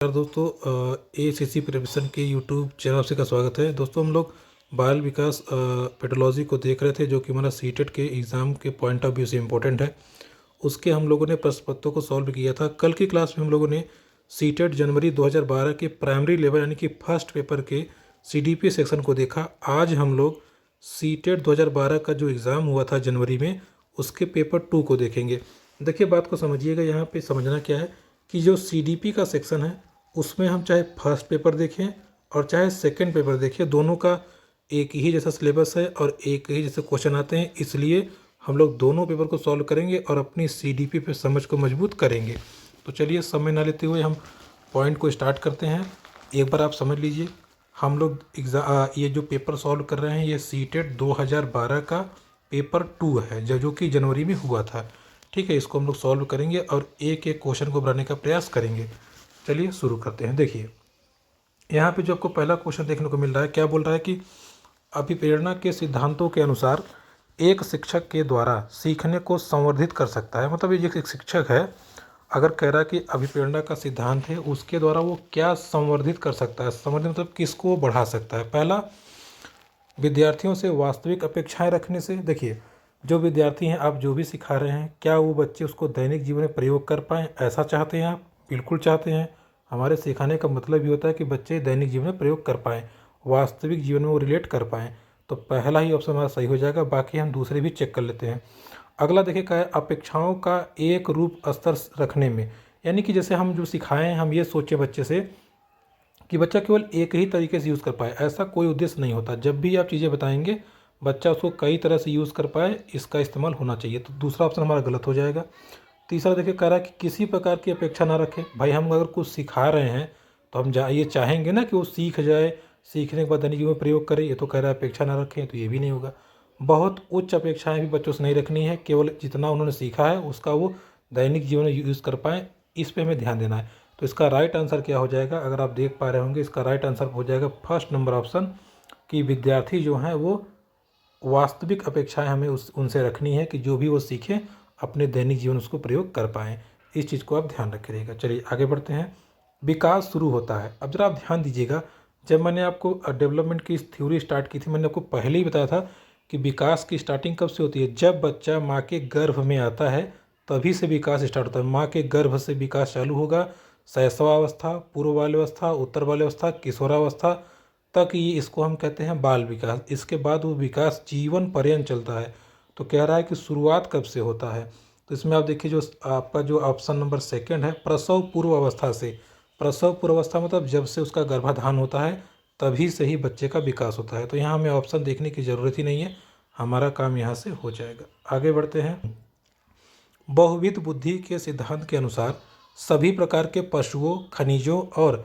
यार दोस्तों, ACC preparation के यूट्यूब चैनल से का स्वागत है। दोस्तों, हम लोग बाल विकास पेडोलॉजी को देख रहे थे, जो कि हमारा सीटेट के एग्ज़ाम के पॉइंट ऑफ व्यू से इम्पोर्टेंट है। उसके हम लोगों ने प्रश्न पत्रों को सॉल्व किया था। कल की क्लास में हम लोगों ने सीटेट जनवरी 2012 के प्राइमरी लेवल यानी कि फर्स्ट पेपर के CDP सेक्शन को देखा। आज हम लोग सीटेट 2012 का जो एग्ज़ाम हुआ था जनवरी में, उसके पेपर 2 को देखेंगे। देखिए, बात को समझिएगा। यहाँ पे समझना क्या है कि जो CDP का सेक्शन है उसमें हम चाहे फर्स्ट पेपर देखें और चाहे सेकंड पेपर देखें, दोनों का एक ही जैसा सिलेबस है और एक ही जैसे क्वेश्चन आते हैं। इसलिए हम लोग दोनों पेपर को सॉल्व करेंगे और अपनी CDP पे समझ को मजबूत करेंगे। तो चलिए, समय ना लेते हुए हम पॉइंट को स्टार्ट करते हैं। एक बार आप समझ लीजिए, हम लोग ये जो पेपर सॉल्व कर रहे हैं, ये सीटेट 2012 का पेपर 2 है, जो कि जनवरी में हुआ था। ठीक है, इसको हम लोग सॉल्व करेंगे और एक एक क्वेश्चन को बनाने का प्रयास करेंगे। चलिए शुरू करते हैं। देखिए, यहाँ पे जो आपको पहला क्वेश्चन देखने को मिल रहा है, क्या बोल रहा है कि अभिप्रेरणा के सिद्धांतों के अनुसार एक शिक्षक के द्वारा सीखने को संवर्धित कर सकता है। मतलब ये एक शिक्षक है, अगर कह रहा है कि अभिप्रेरणा का सिद्धांत है, उसके द्वारा वो क्या संवर्धित कर सकता है। संवर्धित मतलब किसको बढ़ा सकता है। पहला, विद्यार्थियों से वास्तविक अपेक्षाएं रखने से। देखिए, जो विद्यार्थी हैं, आप जो भी सिखा रहे हैं, क्या वो बच्चे उसको दैनिक जीवन में प्रयोग कर पाएँ, ऐसा चाहते हैं आप? बिल्कुल चाहते हैं। हमारे सिखाने का मतलब ये होता है कि बच्चे दैनिक जीवन में प्रयोग कर पाएँ, वास्तविक जीवन में वो रिलेट कर पाएँ। तो पहला ही ऑप्शन हमारा सही हो जाएगा, बाकी हम दूसरे भी चेक कर लेते हैं। अगला देखिए, क्या है, अपेक्षाओं का एक रूप स्तर रखने में। यानी कि जैसे हम जो सिखाएं, हम ये सोचें बच्चे से कि बच्चा केवल एक ही तरीके से यूज़ कर पाए, ऐसा कोई उद्देश्य नहीं होता। जब भी आप चीज़ें बताएंगे, बच्चा उसको कई तरह से यूज़ कर पाए, इसका इस्तेमाल होना चाहिए। तो दूसरा ऑप्शन हमारा गलत हो जाएगा। तीसरा देखिए, कह रहा है कि किसी प्रकार की अपेक्षा ना रखें। भाई, हम अगर कुछ सिखा रहे हैं तो हम ये चाहेंगे ना कि वो सीख जाए, सीखने के बाद दैनिक जीवन में प्रयोग करे। ये तो कह रहा है अपेक्षा ना रखें, तो ये भी नहीं होगा। बहुत उच्च अपेक्षाएं भी बच्चों से नहीं रखनी है, केवल जितना उन्होंने सीखा है उसका वो दैनिक जीवन में यूज़ कर पाएँ, इस पे हमें ध्यान देना है। तो इसका राइट आंसर क्या हो जाएगा, अगर आप देख पा रहे होंगे, इसका राइट आंसर हो जाएगा फर्स्ट नंबर ऑप्शन, कि विद्यार्थी जो हैं वो वास्तविक अपेक्षाएं हमें उनसे रखनी है कि जो भी वो सीखें अपने दैनिक जीवन उसको प्रयोग कर पाएँ। इस चीज़ को आप ध्यान रखिएगा। चलिए आगे बढ़ते हैं। विकास शुरू होता है। अब जरा आप ध्यान दीजिएगा, जब मैंने आपको डेवलपमेंट की थ्योरी स्टार्ट की थी, मैंने आपको पहले ही बताया था कि विकास की स्टार्टिंग कब से होती है। जब बच्चा माँ के गर्भ में आता है, तभी से विकास स्टार्ट होता है। माँ के गर्भ से विकास चालू होगा। शैशवावस्था, पूर्व बाल्यावस्था, उत्तर बाल्यावस्था, किशोरावस्था तक, ये इसको हम कहते हैं बाल विकास। इसके बाद वो विकास जीवन पर्यंत चलता है। तो कह रहा है कि शुरुआत कब से होता है। तो इसमें आप देखिए, जो आपका जो ऑप्शन नंबर सेकंड है, प्रसव पूर्व अवस्था से। प्रसव पूर्व अवस्था मतलब जब से उसका गर्भाधान होता है, तभी से ही बच्चे का विकास होता है। तो यहाँ हमें ऑप्शन देखने की ज़रूरत ही नहीं है, हमारा काम यहाँ से हो जाएगा। आगे बढ़ते हैं। बहुविध बुद्धि के सिद्धांत के अनुसार सभी प्रकार के पशुओं, खनिजों और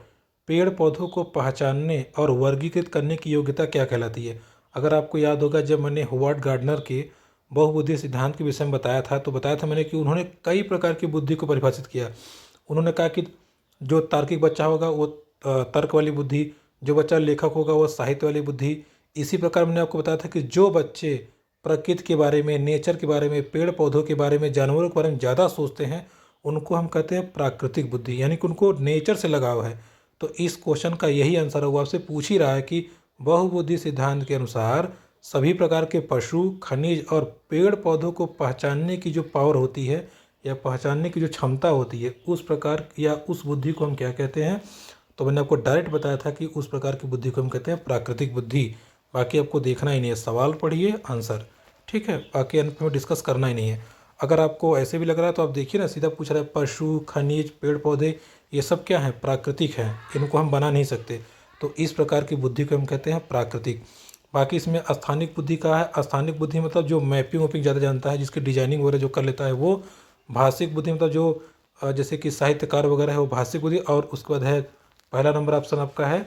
पेड़ पौधों को पहचानने और वर्गीकृत करने की योग्यता क्या कहलाती है। अगर आपको याद होगा, जब मैंने होवार्ड गार्डनर के बहुबुद्धि सिद्धांत के विषय में बताया था, तो बताया था मैंने कि उन्होंने कई प्रकार की बुद्धि को परिभाषित किया। उन्होंने कहा कि जो तार्किक बच्चा होगा वो तर्क वाली बुद्धि, जो बच्चा लेखक होगा वो साहित्य वाली बुद्धि। इसी प्रकार मैंने आपको बताया था कि जो बच्चे प्रकृति के बारे में, नेचर के बारे में, पेड़ पौधों के बारे में, जानवरों के बारे में ज़्यादा सोचते हैं, उनको हम कहते हैं प्राकृतिक बुद्धि, यानी कि उनको नेचर से लगाव है। तो इस क्वेश्चन का यही आंसर होगा। आपसे पूछ ही रहा है कि बहुबुद्धि सिद्धांत के अनुसार सभी प्रकार के पशु, खनिज और पेड़ पौधों को पहचानने की जो पावर होती है या पहचानने की जो क्षमता होती है, उस प्रकार या उस बुद्धि को हम क्या कहते हैं। तो मैंने आपको डायरेक्ट बताया था कि उस प्रकार की बुद्धि को हम कहते हैं प्राकृतिक बुद्धि। बाकी आपको देखना ही नहीं है, सवाल पढ़िए, आंसर। ठीक है, बाकी अंत में डिस्कस करना ही नहीं है। अगर आपको ऐसे भी लग रहा है तो आप देखिए ना, सीधा पूछ रहा है पशु, खनिज, पेड़ पौधे, ये सब क्या है, प्राकृतिक है, इनको हम बना नहीं सकते। तो इस प्रकार की बुद्धि को हम कहते हैं प्राकृतिक। बाकी इसमें स्थानिक बुद्धि का है। स्थानिक बुद्धि मतलब जो मैपिंग वैपिंग ज़्यादा जानता है, जिसकी डिजाइनिंग वगैरह जो कर लेता है वो। भाषिक बुद्धि मतलब जो जैसे कि साहित्यकार वगैरह है, वो भाषिक बुद्धि। और उसके बाद है पहला नंबर ऑप्शन आपका है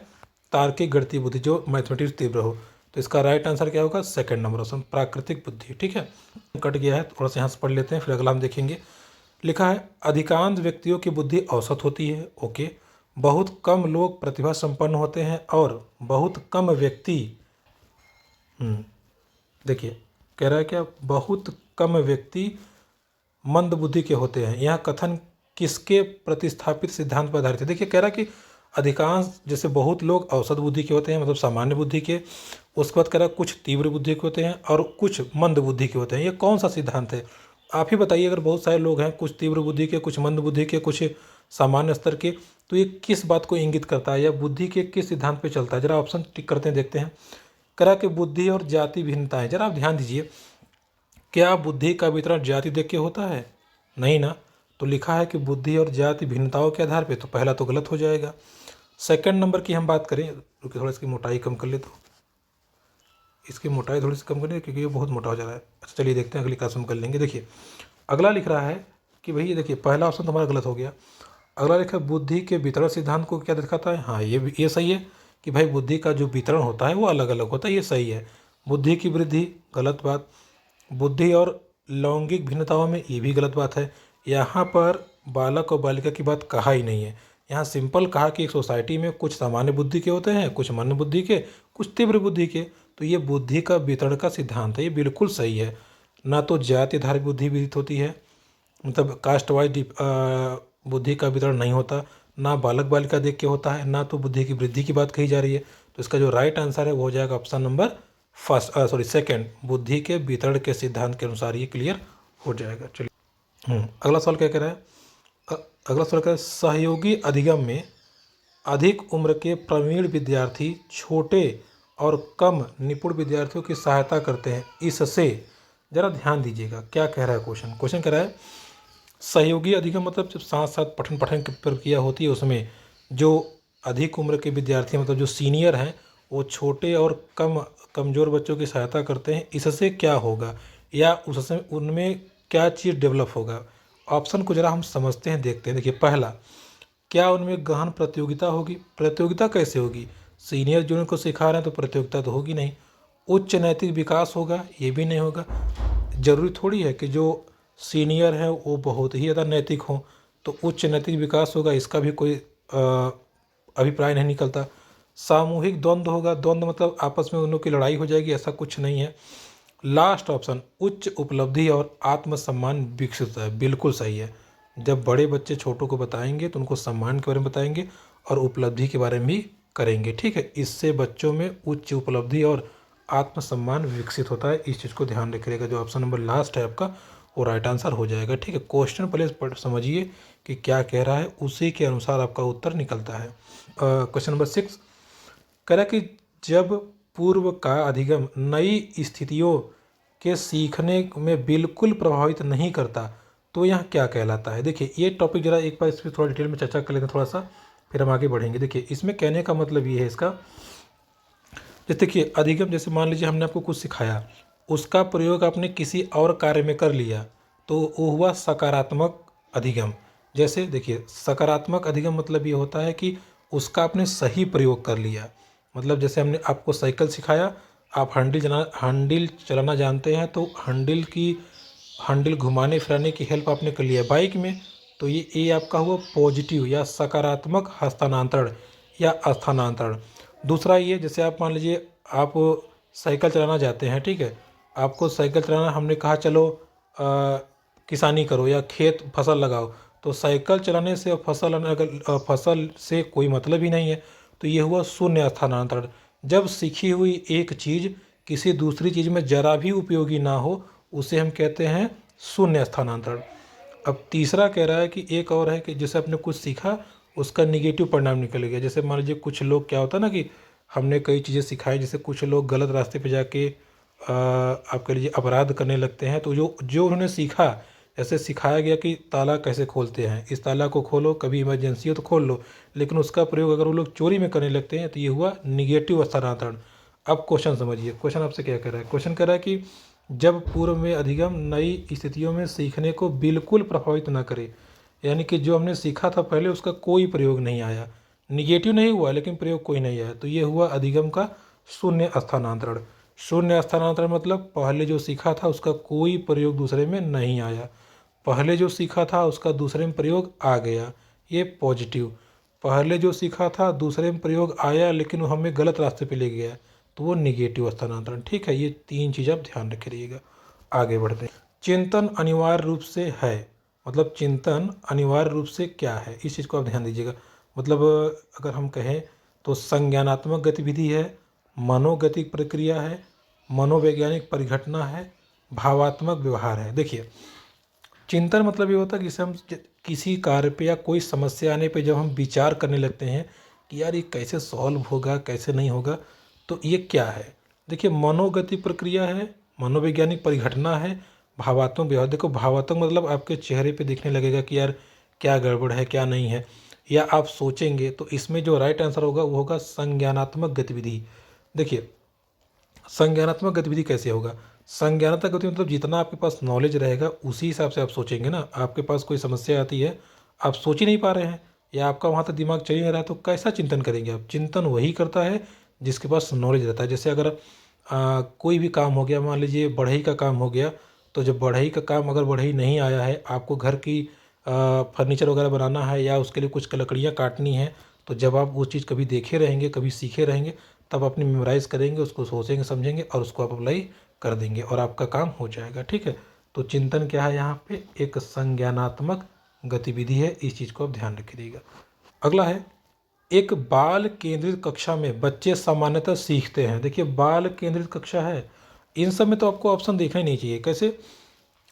तार्किक गणितीय बुद्धि, जो मैथमेटिक्स तीव्र हो। तो इसका राइट आंसर क्या होगा, सेकंड नंबर ऑप्शन, प्राकृतिक बुद्धि। ठीक है, कट गया है, थोड़ा सा यहाँ से पढ़ लेते हैं, फिर अगला हम देखेंगे। लिखा है, अधिकांश व्यक्तियों की बुद्धि औसत होती है। ओके। बहुत कम लोग प्रतिभा संपन्न होते हैं और बहुत कम व्यक्ति, देखिए कह रहा है क्या, बहुत कम व्यक्ति मंद बुद्धि के होते हैं। यहाँ कथन किसके प्रतिस्थापित सिद्धांत पर आधारित है। देखिए कह रहा है कि अधिकांश, जैसे बहुत लोग औसत बुद्धि के होते हैं, मतलब सामान्य बुद्धि के, उसके बाद कह रहा है कुछ तीव्र बुद्धि के होते हैं और कुछ मंद बुद्धि के होते हैं। ये कौन सा सिद्धांत है आप ही बताइए। अगर बहुत सारे लोग हैं, कुछ तीव्र बुद्धि के, कुछ मंद बुद्धि के, कुछ सामान्य स्तर के, तो ये किस बात को इंगित करता है या बुद्धि के किस सिद्धांत पे चलता है। जरा ऑप्शन टिक करते हैं, देखते हैं। करा कि बुद्धि और जाति भिन्नताएं। जरा आप ध्यान दीजिए, क्या बुद्धि का वितरण जाति देख के होता है? नहीं ना। तो लिखा है कि बुद्धि और जाति भिन्नताओं के आधार पे, तो पहला तो गलत हो जाएगा। सेकंड नंबर की हम बात करें, रुकिए थोड़ा इसकी मोटाई कम कर ले, तो इसकी मोटाई थोड़ी सी कम करें क्योंकि ये बहुत मोटा हो जा रहा है। अच्छा चलिए देखते हैं, अगली क्लास में कर लेंगे। देखिए अगला लिख रहा है कि भैया देखिए पहला ऑप्शन तो हमारा गलत हो गया। अगला लिखा है बुद्धि के वितरण सिद्धांत को क्या दिखाता है। हाँ ये सही है कि भाई बुद्धि का जो वितरण होता है वो अलग अलग होता है, ये सही है। बुद्धि की वृद्धि, गलत बात। बुद्धि और लैंगिक भिन्नताओं में, ये भी गलत बात है। यहाँ पर बालक और बालिका की बात कहा ही नहीं है। यहाँ सिंपल कहा कि एक सोसाइटी में कुछ सामान्य बुद्धि के होते हैं, कुछ मंद बुद्धि के, कुछ तीव्र बुद्धि के। तो ये बुद्धि का वितरण का सिद्धांत है, ये बिल्कुल सही है। ना तो जाति आधारित बुद्धि विदित होती है, मतलब कास्ट वाइज बुद्धि का वितरण नहीं होता, ना बालक बालिका देख के होता है, ना तो बुद्धि की वृद्धि की बात कही जा रही है। तो इसका जो राइट आंसर है वो हो जाएगा ऑप्शन नंबर सेकंड, बुद्धि के वितरण के सिद्धांत के अनुसार ये क्लियर हो जाएगा। चलिए अगला सवाल क्या कह रहा है। अगला सवाल कह रहा है सहयोगी अधिगम में अधिक उम्र के प्रवीण विद्यार्थी छोटे और कम निपुण विद्यार्थियों की सहायता करते हैं, इससे। जरा ध्यान दीजिएगा क्या कह रहा है क्वेश्चन कह रहा है सहयोगी अधिगम मतलब जब साथ साथ पठन की प्रक्रिया होती है, उसमें जो अधिक उम्र के विद्यार्थी मतलब जो सीनियर हैं वो छोटे और कमज़ोर बच्चों की सहायता करते हैं, इससे क्या होगा या उससे उनमें क्या चीज़ डेवलप होगा। ऑप्शन को जरा हम समझते हैं, देखते हैं। देखिए पहला, क्या उनमें गहन प्रतियोगिता होगी। प्रतियोगिता कैसे होगी? सीनियर जूनियर को सिखा रहे हैं तो प्रतियोगिता तो होगी नहीं। उच्च नैतिक विकास होगा, ये भी नहीं होगा। जरूरी थोड़ी है कि जो सीनियर है वो बहुत ही ज़्यादा नैतिक हो तो उच्च नैतिक विकास होगा, इसका भी कोई अभिप्राय नहीं निकलता। सामूहिक द्वंद्व होगा, द्वंद्व मतलब आपस में उन की लड़ाई हो जाएगी, ऐसा कुछ नहीं है। लास्ट ऑप्शन, उच्च उपलब्धि और आत्मसम्मान विकसित होता है, बिल्कुल सही है। जब बड़े बच्चे छोटों को बताएंगे तो उनको सम्मान के बारे में बताएंगे और उपलब्धि के बारे में भी करेंगे, ठीक है। इससे बच्चों में उच्च उपलब्धि और आत्मसम्मान विकसित होता है, इस चीज़ को ध्यान रखिएगा। जो ऑप्शन नंबर लास्ट है आपका वो राइट आंसर हो जाएगा, ठीक है। क्वेश्चन पहले समझिए कि क्या कह रहा है, उसी के अनुसार आपका उत्तर निकलता है। क्वेश्चन नंबर 6 कह रहा है कि जब पूर्व का अधिगम नई स्थितियों के सीखने में बिल्कुल प्रभावित नहीं करता तो यह क्या कहलाता है। देखिए ये टॉपिक जरा एक बार इस पर थोड़ा डिटेल में चर्चा कर लेते हैं थोड़ा सा, फिर हम आगे बढ़ेंगे। देखिए इसमें कहने का मतलब ये है इसका, जैसे देखिए अधिगम, जैसे मान लीजिए हमने आपको कुछ सिखाया, उसका प्रयोग आपने किसी और कार्य में कर लिया तो वो हुआ सकारात्मक अधिगम। जैसे देखिए सकारात्मक अधिगम मतलब ये होता है कि उसका आपने सही प्रयोग कर लिया। मतलब जैसे हमने आपको साइकिल सिखाया, आप हैंडल चलाना जानते हैं तो हैंडल घुमाने फिराने की हेल्प आपने कर लिया बाइक में, तो ये आपका हुआ पॉजिटिव या सकारात्मक हस्तांतरण या स्थानांतरण। दूसरा ये, जैसे आप मान लीजिए आप साइकिल चलाना जाते हैं, ठीक है, आपको साइकिल चलाना हमने कहा चलो किसानी करो या खेत फसल लगाओ, तो साइकिल चलाने से फसल से कोई मतलब ही नहीं है, तो ये हुआ शून्य स्थानांतरण। जब सीखी हुई एक चीज़ किसी दूसरी चीज़ में जरा भी उपयोगी ना हो उसे हम कहते हैं शून्य स्थानांतरण। अब तीसरा कह रहा है कि एक और है कि जैसे आपने कुछ सीखा उसका निगेटिव परिणाम निकल गया। जैसे मान लीजिए कुछ लोग, क्या होता है ना कि हमने कई चीज़ें सिखाई, जैसे कुछ लोग गलत रास्ते पे जाके आप कह लीजिए अपराध करने लगते हैं, तो जो उन्होंने सीखा, जैसे सिखाया गया कि ताला कैसे खोलते हैं, इस ताला को खोलो, कभी इमरजेंसी हो तो खोल लो, लेकिन उसका प्रयोग अगर वो लोग चोरी में करने लगते हैं तो ये हुआ निगेटिव स्थानांतरण। अब क्वेश्चन समझिए, क्वेश्चन आपसे क्या कह रहा है। क्वेश्चन कह रहा है कि जब पूर्व में अधिगम नई स्थितियों में सीखने को बिल्कुल प्रभावित न करे, यानी कि जो हमने सीखा था पहले उसका कोई प्रयोग नहीं आया, निगेटिव नहीं हुआ लेकिन प्रयोग कोई नहीं आया, तो ये हुआ अधिगम का शून्य स्थानांतरण। शून्य स्थानांतरण मतलब पहले जो सीखा था उसका कोई प्रयोग दूसरे में नहीं आया, पहले जो सीखा था उसका दूसरे में प्रयोग आ गया, ये पॉजिटिव। पहले जो सीखा था दूसरे में प्रयोग आया लेकिन वो हमें गलत रास्ते पे ले गया, तो वो निगेटिव स्थानांतरण, ठीक है। ये तीन चीज़ आप ध्यान रखे रहिएगा। आगे बढ़ते हैं। चिंतन अनिवार्य रूप से है, मतलब चिंतन अनिवार्य रूप से क्या है, इस चीज़ को आप ध्यान दीजिएगा। मतलब अगर हम कहें तो संज्ञानात्मक गतिविधि है, मनोगतिक प्रक्रिया है, मनोवैज्ञानिक परिघटना है, भावात्मक व्यवहार है। देखिए, चिंतन मतलब ये होता है कि जैसे हम किसी कार्य पे या कोई समस्या आने पे जब हम विचार करने लगते हैं कि यार ये कैसे सॉल्व होगा, कैसे नहीं होगा, तो ये क्या है। देखिए, मनोगति प्रक्रिया है, मनोवैज्ञानिक परिघटना है, भावात्मक व्यवहार। देखो, भावात्मक मतलब आपके चेहरे पे दिखने लगेगा कि यार क्या गड़बड़ है, क्या नहीं है, या आप सोचेंगे। तो इसमें जो राइट आंसर होगा वो होगा संज्ञानात्मक गतिविधि। देखिए, संज्ञानात्मक गतिविधि कैसे होगा। संज्ञानात्मक गतिविधि मतलब जितना आपके पास नॉलेज रहेगा उसी हिसाब से आप सोचेंगे ना। आपके पास कोई समस्या आती है, आप सोच ही नहीं पा रहे हैं, या आपका वहाँ तक दिमाग चल ही नहीं रहा है, तो कैसा चिंतन करेंगे आप। चिंतन वही करता है जिसके पास नॉलेज रहता है। जैसे अगर कोई भी काम हो गया, मान लीजिए बढ़ई का काम हो गया, तो जब बढ़ई का काम अगर बढ़ई नहीं आया है, आपको घर की फर्नीचर वगैरह बनाना है या उसके लिए कुछ लकड़ियाँ काटनी है, तो जब आप वो चीज़ कभी देखे रहेंगे, कभी सीखे रहेंगे, तब अपनी मेमोराइज़ करेंगे, उसको सोचेंगे समझेंगे और उसको आप अप्लाई कर देंगे और आपका काम हो जाएगा। ठीक है, तो चिंतन क्या है, यहाँ पे एक संज्ञानात्मक गतिविधि है, इस चीज़ को आप ध्यान रखिएगा। अगला है, एक बाल केंद्रित कक्षा में बच्चे सामान्यतः सीखते हैं। देखिए, बाल केंद्रित कक्षा है, इन सब में तो आपको ऑप्शन देखना ही नहीं चाहिए। कैसे,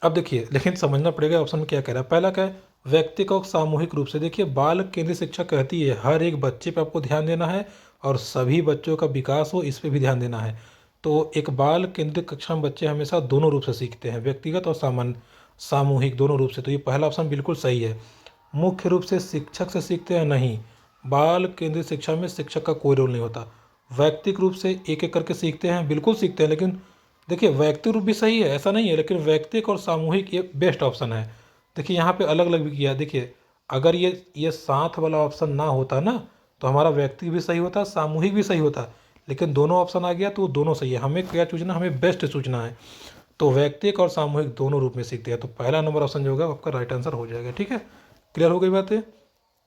अब देखिए, लेकिन समझना पड़ेगा ऑप्शन में क्या कह रहा है। पहला क्या है, व्यक्तिगत और सामूहिक रूप से। देखिए, बाल केंद्रित शिक्षा कहती है हर एक बच्चे पे आपको ध्यान देना है और सभी बच्चों का विकास हो, इस पे भी ध्यान देना है। तो एक बाल केंद्रित कक्षा में बच्चे हमेशा दोनों रूप से सीखते हैं, व्यक्तिगत और सामूहिक दोनों रूप से। तो ये पहला ऑप्शन बिल्कुल सही है। मुख्य रूप से शिक्षक से सीखते हैं, नहीं। बाल केंद्रित शिक्षा में शिक्षक का कोई रोल नहीं होता। व्यक्तिगत रूप से एक एक करके सीखते हैं, बिल्कुल सीखते हैं, लेकिन देखिए व्यक्ति रूप भी सही है, ऐसा नहीं है, लेकिन व्यक्तिक और सामूहिक ये बेस्ट ऑप्शन है। देखिए, यहाँ पे अलग अलग भी किया। देखिए, अगर ये साथ वाला ऑप्शन ना होता ना, तो हमारा व्यक्ति भी सही होता, सामूहिक भी सही होता, लेकिन दोनों ऑप्शन आ गया तो दोनों सही है। हमें क्या चूजना, हमें बेस्ट चूजना है। तो व्यक्तिक और सामूहिक दोनों रूप में सीखते हैं, तो पहला नंबर ऑप्शन जो होगा आपका राइट आंसर हो जाएगा। ठीक है, क्लियर हो गई बातें।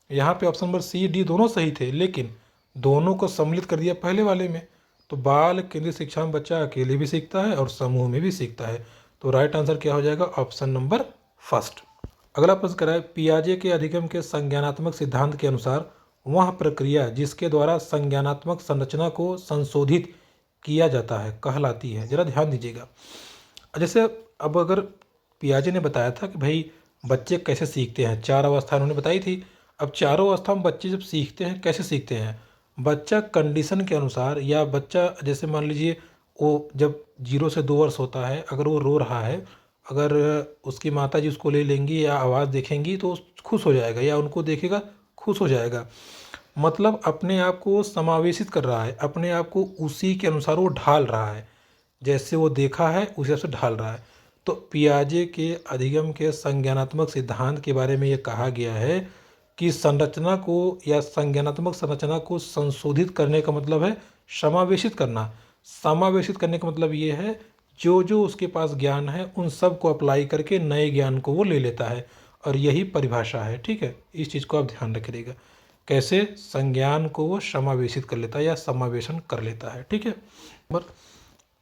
यहाँ पे ऑप्शन नंबर सी डी दोनों सही थे, लेकिन दोनों को सम्मिलित कर दिया पहले वाले में। तो बाल केंद्रित शिक्षा में बच्चा अकेले भी सीखता है और समूह में भी सीखता है। तो राइट आंसर क्या हो जाएगा, ऑप्शन नंबर फर्स्ट। अगला प्रश्न कह रहा है, पियाजे के अधिगम के संज्ञानात्मक सिद्धांत के अनुसार वह प्रक्रिया जिसके द्वारा संज्ञानात्मक संरचना को संशोधित किया जाता है कहलाती है। जरा ध्यान दीजिएगा। जैसे अब अगर पियाजे ने बताया था कि भाई बच्चे कैसे सीखते हैं, चार अवस्था उन्होंने बताई थी। अब चारों अवस्था में बच्चे जब सीखते हैं, कैसे सीखते हैं, बच्चा कंडीशन के अनुसार, या बच्चा जैसे मान लीजिए वो जब 0 से 2 वर्ष होता है, अगर वो रो रहा है, अगर उसकी माता जी उसको ले लेंगी या आवाज़ देखेंगी तो खुश हो जाएगा, या उनको देखेगा खुश हो जाएगा। मतलब अपने आप को समावेशित कर रहा है, अपने आप को उसी के अनुसार वो ढाल रहा है, जैसे वो देखा है उसी हिसाब से ढाल रहा है। तो पियाजे के अधिगम के संज्ञानात्मक सिद्धांत के बारे में ये कहा गया है कि संरचना को या संज्ञानात्मक संरचना को संशोधित करने का मतलब है समावेशित करना। समावेशित करने का मतलब ये है जो जो उसके पास ज्ञान है उन सब को अप्लाई करके नए ज्ञान को वो ले लेता है, और यही परिभाषा है। ठीक है, इस चीज़ को आप ध्यान रखिएगा, कैसे संज्ञान को वो समावेशित कर लेता है या समावेशन कर लेता है। ठीक है,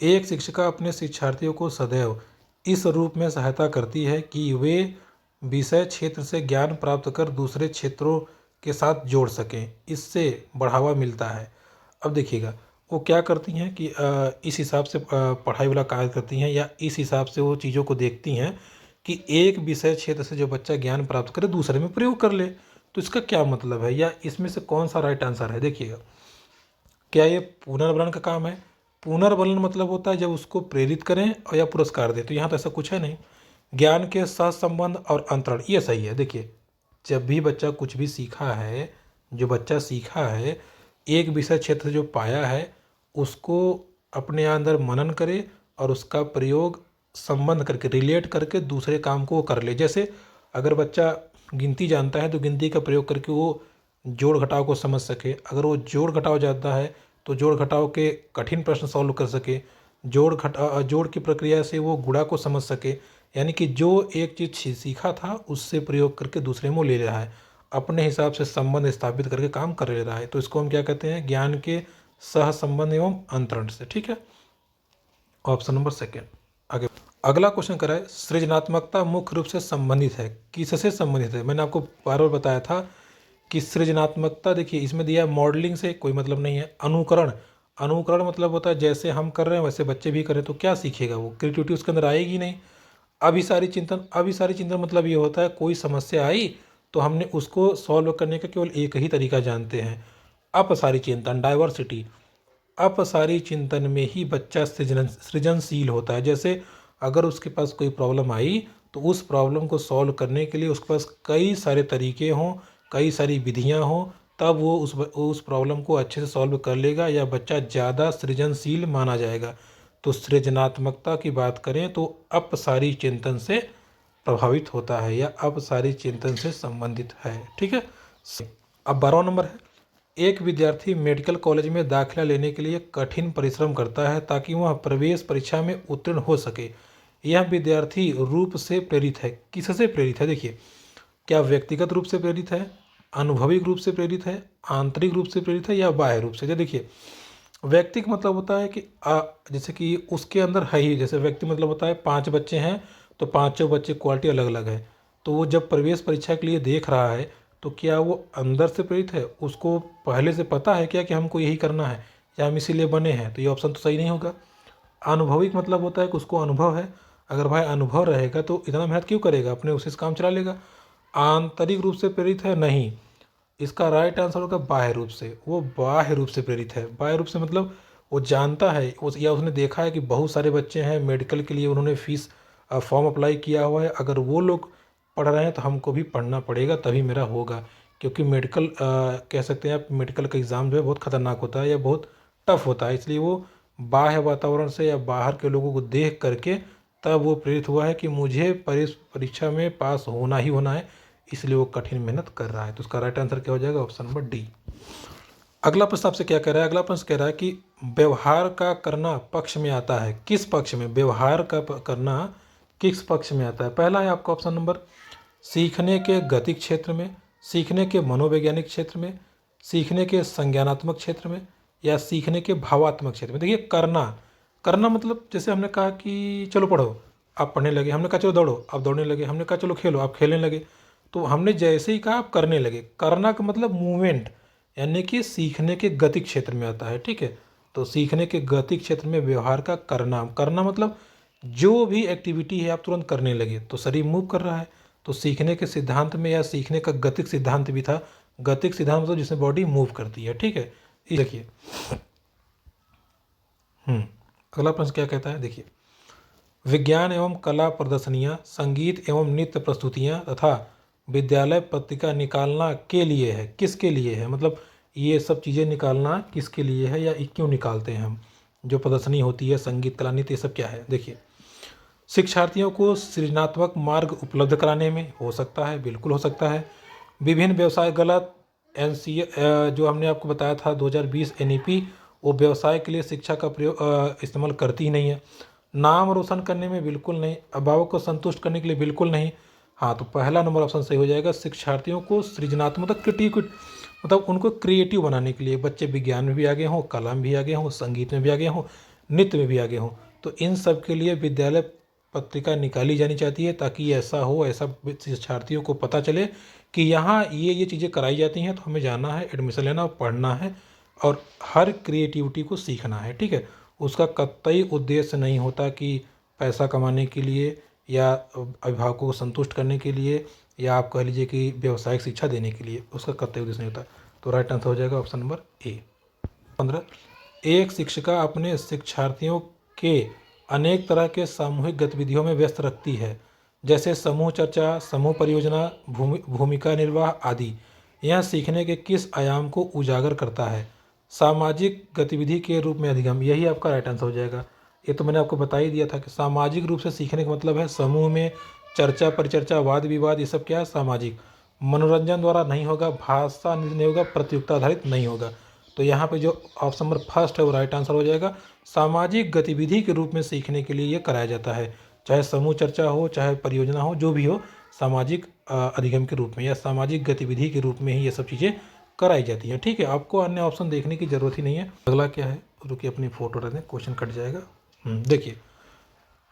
एक शिक्षिका अपने शिक्षार्थियों को सदैव इस रूप में सहायता करती है कि वे विषय क्षेत्र से ज्ञान प्राप्त कर दूसरे क्षेत्रों के साथ जोड़ सकें, इससे बढ़ावा मिलता है। अब देखिएगा, वो क्या करती हैं कि इस हिसाब से पढ़ाई वाला कार्य करती हैं, या इस हिसाब से वो चीज़ों को देखती हैं कि एक विषय क्षेत्र से जो बच्चा ज्ञान प्राप्त करे दूसरे में प्रयोग कर ले। तो इसका क्या मतलब है, या इसमें से कौन सा राइट आंसर है। देखिएगा, क्या ये पुनर्वलन का काम है। पुनर्वलन मतलब होता है जब उसको प्रेरित करें और या पुरस्कार दें, तो यहाँ तो ऐसा कुछ है नहीं। ज्ञान के सहसंबंध और अंतरण, ये सही है। देखिए, जब भी बच्चा कुछ भी सीखा है, जो बच्चा सीखा है एक विषय क्षेत्र जो पाया है उसको अपने अंदर मनन करे और उसका प्रयोग संबंध करके, रिलेट करके दूसरे काम को वो कर ले। जैसे अगर बच्चा गिनती जानता है तो गिनती का प्रयोग करके वो जोड़ घटाव को समझ सके, अगर वो जोड़ घटाव जानता है तो जोड़ घटाव के कठिन प्रश्न सॉल्व कर सके, जोड़ की प्रक्रिया से वो गुणा को समझ सके। यानी कि जो एक चीज़ सीखा था उससे प्रयोग करके दूसरे में ले रहा है, अपने हिसाब से संबंध स्थापित करके काम कर ले रहा है। तो इसको हम क्या कहते हैं, ज्ञान के सह संबंध एवं अंतरण से। ठीक है, ऑप्शन नंबर सेकेंड। आगे अगला क्वेश्चन करा है, सृजनात्मकता मुख्य रूप से संबंधित है, किससे संबंधित है? मैंने आपको बार बार बताया था कि सृजनात्मकता, देखिए इसमें दिया है मॉडलिंग से कोई मतलब नहीं है। अनुकरण, अनुकरण मतलब होता है जैसे हम कर रहे हैं वैसे बच्चे भी करें तो क्या सीखेगा वो, क्रिएटिविटी उसके अंदर आएगी नहीं। अभिसारी चिंतन, अभिसारी चिंतन मतलब ये होता है कोई समस्या आई तो हमने उसको सॉल्व करने का केवल एक ही तरीका जानते हैं। अपसारी चिंतन, डाइवर्सिटी, अपसारी चिंतन में ही बच्चा सृजनशील होता है। जैसे अगर उसके पास कोई प्रॉब्लम आई तो उस प्रॉब्लम को सॉल्व करने के लिए उसके पास कई सारे तरीके हों, कई सारी विधियां हों, तब वो उस प्रॉब्लम को अच्छे से सॉल्व कर लेगा या बच्चा ज़्यादा सृजनशील माना जाएगा। तो सृजनात्मकता की बात करें तो अपसारी चिंतन से प्रभावित होता है या अपसारी चिंतन से संबंधित है। ठीक है। अब 12वां नंबर है, एक विद्यार्थी मेडिकल कॉलेज में दाखिला लेने के लिए कठिन परिश्रम करता है ताकि वह प्रवेश परीक्षा में उत्तीर्ण हो सके। यह विद्यार्थी रूप से प्रेरित है, किससे प्रेरित है? देखिए, क्या व्यक्तिगत रूप से प्रेरित है, अनुभविक रूप से प्रेरित है, आंतरिक रूप से प्रेरित है या बाह्य रूप से? देखिए, व्यक्ति का मतलब होता है कि जैसे कि उसके अंदर है ही, जैसे व्यक्ति मतलब होता है 5 बच्चे हैं तो पांचों बच्चे क्वालिटी अलग अलग है। तो वो जब प्रवेश परीक्षा के लिए देख रहा है तो क्या वो अंदर से प्रेरित है, उसको पहले से पता है क्या कि हमको यही करना है या हम इसीलिए बने हैं? तो ये ऑप्शन तो सही नहीं होगा। अनुभविक मतलब होता है कि उसको अनुभव है। अगर भाई अनुभव रहेगा तो इतना मेहनत क्यों करेगा, अपने उसी से काम चला लेगा। आंतरिक रूप से प्रेरित है, नहीं। इसका राइट आंसर होगा बाह्य रूप से, वो बाह्य रूप से प्रेरित है। बाह्य रूप से मतलब वो जानता है या उसने देखा है कि बहुत सारे बच्चे हैं मेडिकल के लिए, उन्होंने फीस फॉर्म अप्लाई किया हुआ है, अगर वो लोग पढ़ रहे हैं तो हमको भी पढ़ना पड़ेगा तभी मेरा होगा। क्योंकि मेडिकल कह सकते हैं आप, मेडिकल का एग्ज़ाम जो है बहुत ख़तरनाक होता है या बहुत टफ होता है, इसलिए वो बाह्य वातावरण से या बाहर के लोगों को देख करके तब वो प्रेरित हुआ है कि मुझे परीक्षा में पास होना ही होना है, इसलिए वो कठिन मेहनत कर रहा है। तो उसका राइट आंसर क्या हो जाएगा? Option number D. अगला प्रश्न आपसे क्या कह रहा है? अगला प्रश्न कह रहा है कि व्यवहार का करना पक्ष में आता है, किस पक्ष में? व्यवहार का करना किस पक्ष में आता है? पहला है आपका ऑप्शन नंबर, सीखने के गतिक क्षेत्र में, सीखने के मनोवैज्ञानिक क्षेत्र में, सीखने के संज्ञानात्मक क्षेत्र में या सीखने के भावात्मक क्षेत्र में। देखिए, करना, करना मतलब जैसे हमने कहा कि चलो पढ़ो, आप पढ़ने लगे। हमने कहा चलो दौड़ो, आप दौड़ने लगे। हमने कहा चलो खेलो, आप खेलने लगे। तो हमने जैसे ही कहा आप करने लगे। करना का मतलब मूवमेंट, यानी कि सीखने के गति क्षेत्र में आता है। ठीक है, तो सीखने के गति क्षेत्र में व्यवहार का करना, करना मतलब जो भी एक्टिविटी है आप तुरंत करने लगे, तो शरीर मूव कर रहा है। तो सीखने के सिद्धांत में या सीखने का गतिक सिद्धांत भी था। गतिक सिद्धांत मतलब जिसमें बॉडी मूव करती है। ठीक है, देखिए अगला प्रश्न क्या कहता है? देखिए, विज्ञान एवं कला प्रदर्शनियाँ, संगीत एवं नृत्य प्रस्तुतियाँ तथा विद्यालय पत्रिका निकालना के लिए है, किसके लिए है? मतलब ये सब चीज़ें निकालना किसके लिए है या क्यों निकालते हैं हम? जो प्रदर्शनी होती है, संगीत, कला, नृत्य, ये सब क्या है? देखिए, शिक्षार्थियों को सृजनात्मक मार्ग उपलब्ध कराने में हो सकता है, बिल्कुल हो सकता है। विभिन्न व्यवसाय, गलत। एनसीए जो हमने आपको बताया था 2020 एनईपी, वो व्यवसाय के लिए शिक्षा का प्रयोग इस्तेमाल करती ही नहीं है। नाम रोशन करने में बिल्कुल नहीं। अभिभावक को संतुष्ट करने के लिए बिल्कुल नहीं। हाँ, तो पहला नंबर ऑप्शन सही हो जाएगा। शिक्षार्थियों को सृजनात्मक क्रिएटिव, मतलब उनको क्रिएटिव बनाने के लिए, बच्चे विज्ञान में भी आगे हों, कला में भी आगे हों, संगीत में भी आगे हों, नृत्य में भी आगे हों, तो इन सब के लिए विद्यालय पत्रिका निकाली जानी चाहती है ताकि ऐसा हो, ऐसा शिक्षार्थियों को पता चले कि यहाँ ये चीज़ें कराई जाती हैं, तो हमें जाना है, एडमिशन लेना, पढ़ना है और हर क्रिएटिविटी को सीखना है। ठीक है, उसका कतई उद्देश्य नहीं होता कि पैसा कमाने के लिए या अभिभावकों को संतुष्ट करने के लिए या आप कह लीजिए कि व्यावसायिक शिक्षा देने के लिए, उसका कतई उद्देश्य नहीं होता। तो राइट आंसर हो जाएगा ऑप्शन नंबर ए। 15, एक शिक्षिका अपने शिक्षार्थियों के अनेक तरह के सामूहिक गतिविधियों में व्यस्त रखती है, जैसे समूह चर्चा, समूह परियोजना, भूमिका निर्वाह आदि। यह सीखने के किस आयाम को उजागर करता है? सामाजिक गतिविधि के रूप में अधिगम, यही आपका राइट आंसर हो जाएगा। ये तो मैंने आपको बता ही दिया था कि सामाजिक रूप से सीखने का मतलब है समूह में चर्चा, परिचर्चा, वाद विवाद, ये सब क्या है? सामाजिक। मनोरंजन द्वारा नहीं होगा, भाषा नहीं होगा, प्रतियोगिता आधारित नहीं होगा। तो यहाँ पे जो ऑप्शन नंबर फर्स्ट है वो राइट आंसर हो जाएगा। सामाजिक गतिविधि के रूप में सीखने के लिए ये कराया जाता है, चाहे समूह चर्चा हो, चाहे परियोजना हो, जो भी हो, सामाजिक अधिगम के रूप में या सामाजिक गतिविधि के रूप में ही ये सब चीज़ें कराई जाती हैं। ठीक है, आपको अन्य ऑप्शन देखने की ज़रूरत ही नहीं है। अगला क्या है, रुकिए अपनी फ़ोटो रख दें, क्वेश्चन कट जाएगा। देखिए,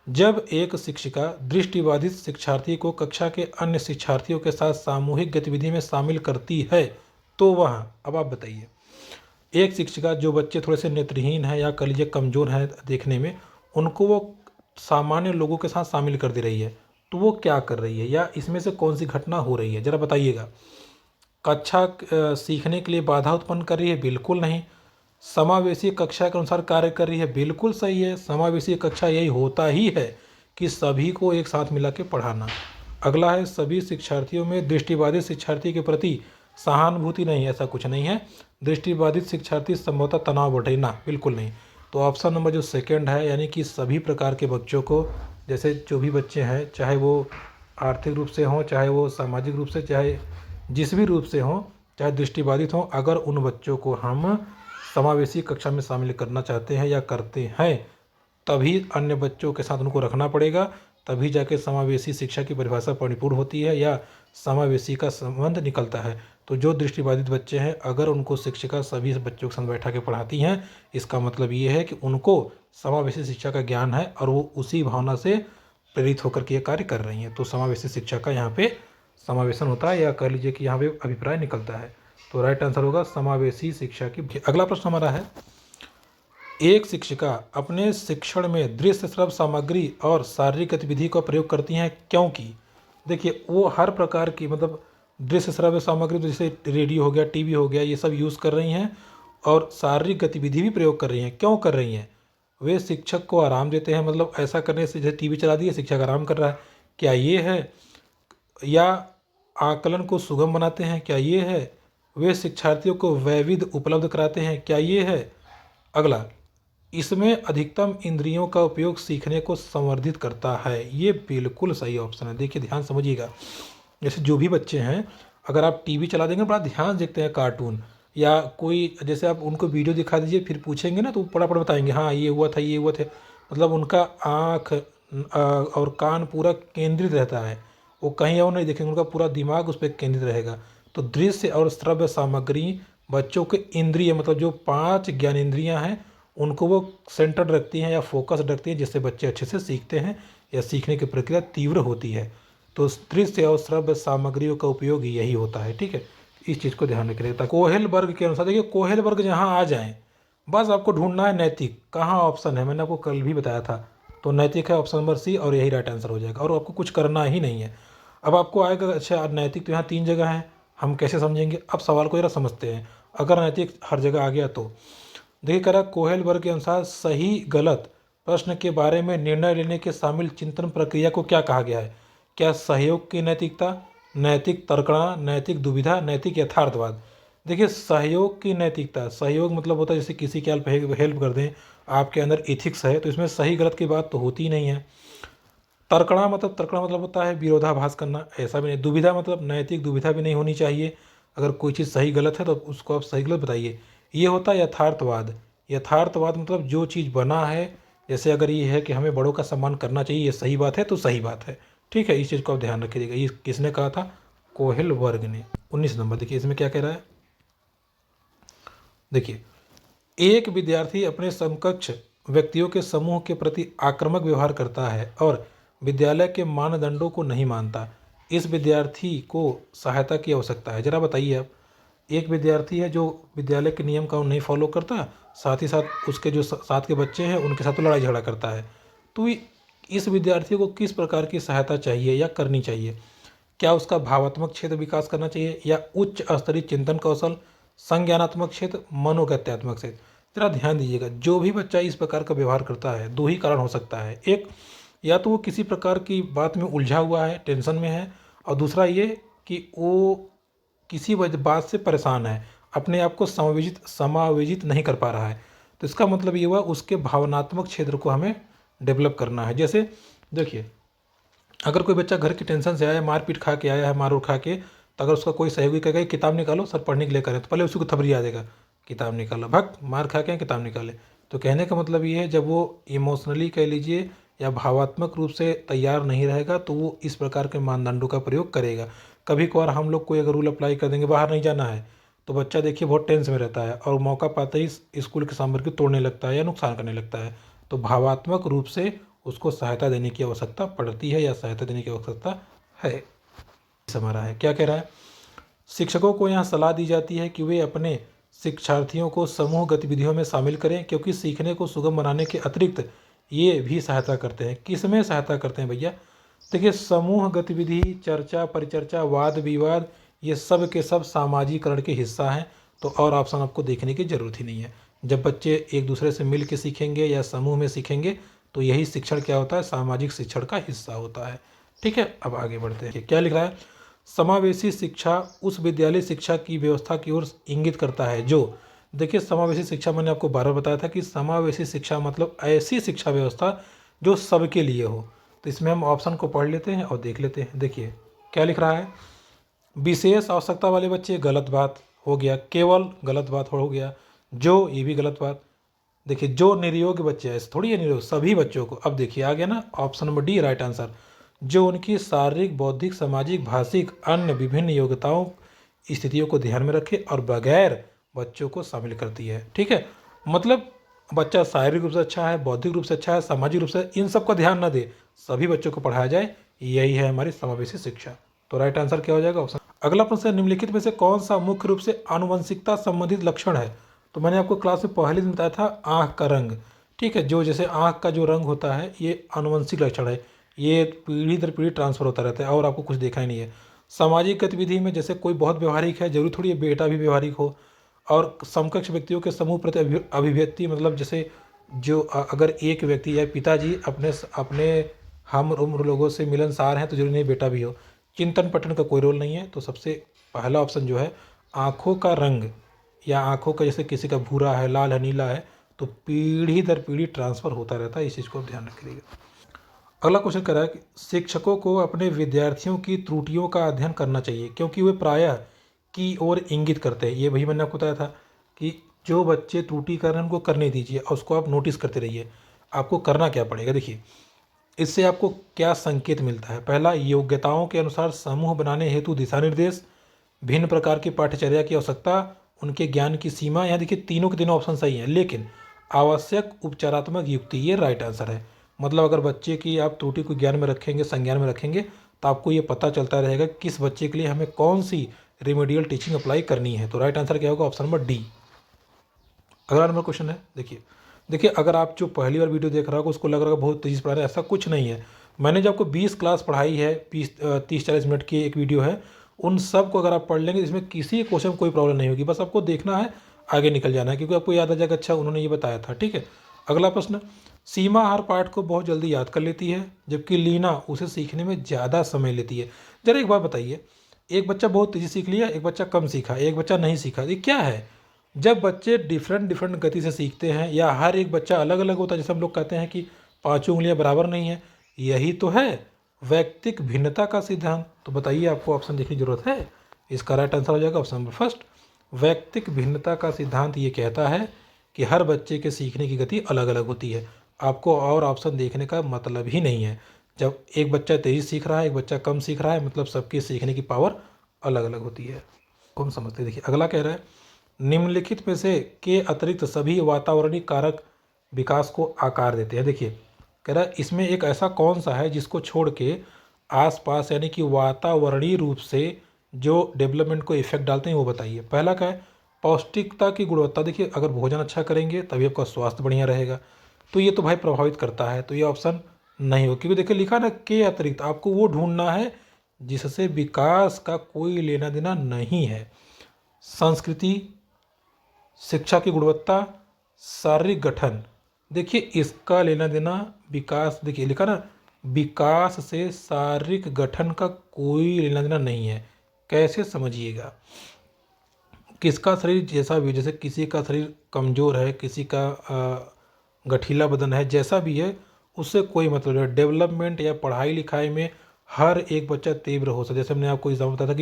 जब एक शिक्षिका दृष्टिबाधित शिक्षार्थी को कक्षा के अन्य शिक्षार्थियों के साथ सामूहिक गतिविधि में शामिल करती है तो वह, अब आप बताइए, एक शिक्षिका जो बच्चे थोड़े से नेत्रहीन हैं या कह लीजिए कमज़ोर हैं देखने में, उनको वो सामान्य लोगों के साथ शामिल कर दे रही है, तो वो क्या कर रही है या इसमें से कौन सी घटना हो रही है, ज़रा बताइएगा। कक्षा सीखने के लिए बाधा उत्पन्न कर रही है? बिल्कुल नहीं। समावेशी कक्षा के अनुसार कार्य कर रही है? बिल्कुल सही है। समावेशी कक्षा यही होता ही है कि सभी को एक साथ मिला के पढ़ाना। अगला है, सभी शिक्षार्थियों में दृष्टिबाधित शिक्षार्थी के प्रति सहानुभूति नहीं। ऐसा कुछ नहीं है। दृष्टिबाधित शिक्षार्थी संभवतः तनाव बढ़े ना, बिल्कुल नहीं। तो ऑप्शन नंबर जो सेकंड है, यानी कि सभी प्रकार के बच्चों को, जैसे जो भी बच्चे हैं, चाहे वो आर्थिक रूप से हों, चाहे वो सामाजिक रूप से, चाहे जिस भी रूप से हों, चाहे दृष्टिबाधित हों, अगर उन बच्चों को हम समावेशी कक्षा में शामिल करना चाहते हैं या करते हैं, तभी अन्य बच्चों के साथ उनको रखना पड़ेगा, तभी जाके समावेशी शिक्षा की परिभाषा परिपूर्ण होती है या समावेशी का संबंध निकलता है। तो जो दृष्टिबाधित बच्चे हैं, अगर उनको शिक्षिका सभी बच्चों के साथ बैठा के पढ़ाती हैं, इसका मतलब ये है कि उनको समावेशी शिक्षा का ज्ञान है और वो उसी भावना से प्रेरित होकर के ये कार्य कर रही हैं। तो समावेशी शिक्षा का यहाँ पे समावेशन होता है, या कह लीजिए कि यहाँ पे अभिप्राय निकलता है। तो राइट आंसर होगा समावेशी शिक्षा की। अगला प्रश्न हमारा है, एक शिक्षिका अपने शिक्षण में दृश्य श्रव्य सामग्री और शारीरिक गतिविधि का प्रयोग करती हैं क्योंकि, देखिए वो हर प्रकार की, मतलब दृश्य श्रव्य सामग्री तो जैसे रेडियो हो गया, टीवी हो गया, ये सब यूज़ कर रही हैं, और शारीरिक गतिविधि भी प्रयोग कर रही हैं। क्यों कर रही हैं? वे शिक्षक को आराम देते हैं, मतलब ऐसा करने से, जैसे टीवी चला दिए, शिक्षक आराम कर रहा है, क्या ये है? या आकलन को सुगम बनाते हैं, क्या ये है? वे शिक्षार्थियों को वैविध उपलब्ध कराते हैं, क्या ये है? अगला, इसमें अधिकतम इंद्रियों का उपयोग सीखने को संवर्धित करता है। ये बिल्कुल सही ऑप्शन है। देखिए ध्यान समझिएगा, जैसे जो भी बच्चे हैं, अगर आप टीवी चला देंगे, बड़ा ध्यान से देखते हैं कार्टून, या कोई, जैसे आप उनको वीडियो दिखा दीजिए, फिर पूछेंगे ना तो पड़ा पड़ा बताएंगे, हाँ ये हुआ था, ये हुआ था। मतलब उनका आँख और कान पूरा केंद्रित रहता है, वो कहीं और नहीं देखेंगे, उनका पूरा दिमाग उस पर केंद्रित रहेगा। तो दृश्य और श्रव्य सामग्री बच्चों के इंद्रिय, मतलब जो 5 ज्ञानेंद्रियाँ हैं, उनको वो सेंटर्ड रखती हैं या फोकस रखती हैं, जिससे बच्चे अच्छे से सीखते हैं या सीखने की प्रक्रिया तीव्र होती है। तो दृश्य और श्रव्य सामग्रियों का उपयोग यही होता है। ठीक है, इस चीज़ को ध्यान रखिएगा। कोहेल वर्ग के अनुसार, देखिए कोहेल वर्ग जहाँ आ जाएँ, बस आपको ढूंढना है नैतिक कहाँ ऑप्शन है। मैंने आपको कल भी बताया था, तो नैतिक है ऑप्शन नंबर सी, और यही राइट आंसर हो जाएगा, और आपको कुछ करना ही नहीं है। अब आपको आएगा, अच्छा नैतिक तो यहाँ 3 जगह हैं, हम कैसे समझेंगे? अब सवाल को जरा समझते हैं। अगर नैतिक हर जगह आ गया तो देखिए, कह रहा कोहेल वर्ग के अनुसार सही गलत प्रश्न के बारे में निर्णय लेने के शामिल चिंतन प्रक्रिया को क्या कहा गया है? क्या सहयोग की नैतिकता, नैतिक तर्कणा, नैतिक दुविधा, नैतिक यथार्थवाद? देखिए सहयोग की नैतिकता, सहयोग मतलब होता है जैसे किसी की आप हेल्प कर दें, आपके अंदर एथिक्स है, तो इसमें सही गलत की बात तो होती ही नहीं है। तर्कणा मतलब होता है विरोधाभास करना, ऐसा भी नहीं। दुविधा मतलब नैतिक दुविधा भी नहीं होनी चाहिए, अगर कोई चीज़ सही गलत है तो उसको आप सही गलत बताइए। ये होता है यथार्थवाद। यथार्थवाद मतलब जो चीज़ बना है, जैसे अगर ये है कि हमें बड़ों का सम्मान करना चाहिए, ये सही बात है तो सही बात है। ठीक है, इस चीज़ को आप ध्यान रखिएगा। ये किसने कहा था? कोहेल वर्ग ने। 19 नंबर देखिए, इसमें क्या कह रहा है, देखिए, एक विद्यार्थी अपने समकक्ष व्यक्तियों के समूह के प्रति आक्रामक व्यवहार करता है और विद्यालय के मानदंडों को नहीं मानता। इस विद्यार्थी को सहायता की आवश्यकता है। जरा बताइए आप, एक विद्यार्थी है जो विद्यालय के नियम कानून नहीं फॉलो करता, साथ ही साथ उसके जो साथ के बच्चे हैं उनके साथ तो लड़ाई झगड़ा करता है, तो इस विद्यार्थी को किस प्रकार की सहायता चाहिए या करनी चाहिए? क्या उसका भावात्मक क्षेत्र विकास करना चाहिए, या उच्च स्तरीय चिंतन कौशल, संज्ञानात्मक क्षेत्र, मनोगत्यात्मक क्षेत्र? जरा ध्यान दीजिएगा, जो भी बच्चा इस प्रकार का व्यवहार करता है, 2 ही कारण हो सकता है। एक, या तो वो किसी प्रकार की बात में उलझा हुआ है, टेंशन में है, और दूसरा ये कि वो किसी बात से परेशान है, अपने आप को समायोजित नहीं कर पा रहा है। तो इसका मतलब ये हुआ, उसके भावनात्मक क्षेत्र को हमें डेवलप करना है। जैसे देखिए, अगर कोई बच्चा घर की टेंशन से आया है, मार पीट खा के आया है, मार उड़ खा के, तो अगर उसका कोई सहयोगी कहेगा कि किताब निकालो सर पढ़ने के लिए करें, तो पहले उसी को थपड़ी आ जाएगा, किताब निकालो, भग मार खा के किताब निकाले। तो कहने का मतलब ये है, जब वो इमोशनली कह लीजिए या भावात्मक रूप से तैयार नहीं रहेगा, तो वो इस प्रकार के मानदंडों का प्रयोग करेगा। कभी कभार हम लोग कोई अगर रूल अप्लाई कर देंगे, बाहर नहीं जाना है, तो बच्चा देखिए बहुत टेंस में रहता है और मौका पाते ही स्कूल की सामग्री तोड़ने लगता है या नुकसान करने लगता है। तो भावात्मक रूप से उसको सहायता देने की आवश्यकता पड़ती है या सहायता देने की आवश्यकता है। हमारा है क्या कह रहा है, शिक्षकों को यहाँ सलाह दी जाती है कि वे अपने शिक्षार्थियों को समूह गतिविधियों में शामिल करें, क्योंकि सीखने को सुगम बनाने के अतिरिक्त ये भी सहायता करते हैं। किस में सहायता करते हैं भैया, देखिए समूह गतिविधि, चर्चा परिचर्चा, वाद विवाद, ये सब के सब सामाजिकरण के हिस्सा हैं। तो और ऑप्शन आपको देखने की जरूरत ही नहीं है। जब बच्चे एक दूसरे से मिल के सीखेंगे या समूह में सीखेंगे तो यही शिक्षण क्या होता है, सामाजिक शिक्षण का हिस्सा होता है। ठीक है, अब आगे बढ़ते हैं। क्या लिख रहा है, समावेशी शिक्षा उस विद्यालय शिक्षा की व्यवस्था की ओर इंगित करता है जो, देखिए समावेशी शिक्षा मैंने आपको बार बार बताया था कि समावेशी शिक्षा मतलब ऐसी शिक्षा व्यवस्था जो सबके लिए हो। तो इसमें हम ऑप्शन को पढ़ लेते हैं और देख लेते हैं। देखिए क्या लिख रहा है, विशेष आवश्यकता वाले बच्चे, गलत बात हो गया। केवल, गलत बात हो गया। जो, ये भी गलत बात। देखिए जो निर्योग्य बच्चे हैं, थोड़ी है निर्योग, सभी बच्चों को। अब देखिए आ गया ना option number D right answer, जो उनकी शारीरिक, बौद्धिक, सामाजिक, भाषिक, अन्य विभिन्न योग्यताओं स्थितियों को ध्यान में रखे और बगैर बच्चों को शामिल करती है। ठीक है, मतलब बच्चा शारीरिक रूप से अच्छा है, बौद्धिक रूप से अच्छा है, सामाजिक रूप से, इन सब का ध्यान न दे, सभी बच्चों को पढ़ाया जाए, यही है हमारी समावेशी शिक्षा। तो राइट आंसर क्या हो जाएगा, ऑप्शन। अगला प्रश्न, निम्नलिखित में से कौन सा मुख्य रूप से आनुवंशिकता संबंधित लक्षण है। तो मैंने आपको क्लास में पहले दिन बताया था आँख का रंग। ठीक है, जो जैसे आँख का जो रंग होता है ये आनुवंशिक लक्षण है, ये पीढ़ी दर पीढ़ी ट्रांसफर होता रहता है और आपको कुछ देखा ही नहीं है। सामाजिक गतिविधि में जैसे कोई बहुत व्यवहारिक है, जरूरी थोड़ी है बेटा भी व्यवहारिक हो। और समकक्ष व्यक्तियों के समूह प्रति अभिव्यक्ति, मतलब जैसे जो अगर एक व्यक्ति या पिताजी अपने अपने हम उम्र लोगों से मिलनसार हैं तो जरूरी नहीं बेटा भी हो। चिंतन पठन का कोई रोल नहीं है। तो सबसे पहला ऑप्शन जो है, आँखों का रंग या आँखों का, जैसे किसी का भूरा है, लाल है, नीला है, तो पीढ़ी दर पीढ़ी ट्रांसफ़र होता रहता है, इस चीज़ को ध्यान रखिएगा। अगला क्वेश्चन कह रहा है कि शिक्षकों को अपने विद्यार्थियों की त्रुटियों का अध्ययन करना चाहिए क्योंकि वे प्रायः की ओर इंगित करते हैं। ये वही मैंने आपको बताया था कि जो बच्चे त्रुटि कर रहे हैं उनको करने दीजिए और उसको आप नोटिस करते रहिए। आपको करना क्या पड़ेगा, देखिए इससे आपको क्या संकेत मिलता है। पहला, योग्यताओं के अनुसार समूह बनाने हेतु दिशा निर्देश, भिन्न प्रकार की पाठ्यचर्या की आवश्यकता, उनके ज्ञान की सीमा। यहाँ देखिए तीनों के तीनों ऑप्शन सही हैं, लेकिन आवश्यक उपचारात्मक युक्ति, ये राइट आंसर है। मतलब अगर बच्चे की आप त्रुटि को ज्ञान में रखेंगे, संज्ञान में रखेंगे, तो आपको ये पता चलता रहेगा किस बच्चे के लिए हमें कौन सी रेमेडियल टीचिंग अप्लाई करनी है। तो राइट आंसर क्या होगा, ऑप्शन नंबर डी। अगला नंबर क्वेश्चन है, देखिए अगर आप जो पहली बार वीडियो देख रहा होगा उसको लग रहा है बहुत तेज़ी से पढ़ा रहे हैं, ऐसा कुछ नहीं है। मैंने जो आपको 20 क्लास पढ़ाई है, 30-40 मिनट की एक वीडियो है, उन सब को अगर आप पढ़ लेंगे इसमें किसी क्वेश्चन में कोई प्रॉब्लम नहीं होगी। बस आपको देखना है, आगे निकल जाना है, क्योंकि आपको याद आ जाएगा अच्छा उन्होंने ये बताया था। ठीक है, अगला प्रश्न, सीमा हर पाठ को बहुत जल्दी याद कर लेती है जबकि लीना उसे सीखने में ज़्यादा समय लेती है। जरा एक बात बताइए, एक बच्चा बहुत तेज़ी सीख लिया, एक बच्चा कम सीखा, एक बच्चा नहीं सीखा, ये क्या है। जब बच्चे डिफरेंट गति से सीखते हैं या हर एक बच्चा अलग अलग होता है, जैसे हम लोग कहते हैं कि पांचों उंगलियां बराबर नहीं है, यही तो है वैयक्तिक भिन्नता का सिद्धांत। तो बताइए आपको ऑप्शन देखने की जरूरत है, इसका राइट आंसर हो जाएगा ऑप्शन नंबर फर्स्ट। वैयक्तिक भिन्नता का सिद्धांत ये कहता है कि हर बच्चे के सीखने की गति अलग अलग होती है। आपको और ऑप्शन देखने का मतलब ही नहीं है। जब एक बच्चा तेज़ी सीख रहा है, एक बच्चा कम सीख रहा है, मतलब सबकी सीखने की पावर अलग अलग होती है। कौन समझते हैं। देखिए अगला कह रहा है, निम्नलिखित में से के अतिरिक्त सभी वातावरणीय कारक विकास को आकार देते हैं। देखिए कह रहा है इसमें एक ऐसा कौन सा है जिसको छोड़ के आसपास यानी कि वातावरणीय रूप से जो डेवलपमेंट को इफेक्ट डालते हैं वो बताइए। पहला क्या है, पौष्टिकता की गुणवत्ता। देखिए अगर भोजन अच्छा करेंगे तभी आपका स्वास्थ्य बढ़िया रहेगा, तो ये तो भाई प्रभावित करता है, तो ये ऑप्शन नहीं हो, क्योंकि देखिए लिखा ना के अतिरिक्त, आपको वो ढूंढना है जिससे विकास का कोई लेना देना नहीं है। संस्कृति, शिक्षा की गुणवत्ता, शारीरिक गठन। देखिए इसका लेना देना विकास, देखिए लिखा ना विकास से शारीरिक गठन का कोई लेना देना नहीं है। कैसे समझिएगा, किसका शरीर जैसा भी, जैसे किसी का शरीर कमज़ोर है, किसी का गठीला बदन है, जैसा भी है उससे कोई मतलब नहीं। डेवलपमेंट या पढ़ाई लिखाई में हर एक बच्चा तीव्र हो सकता है। जैसे हमने आपको एग्जाम्पल बताया था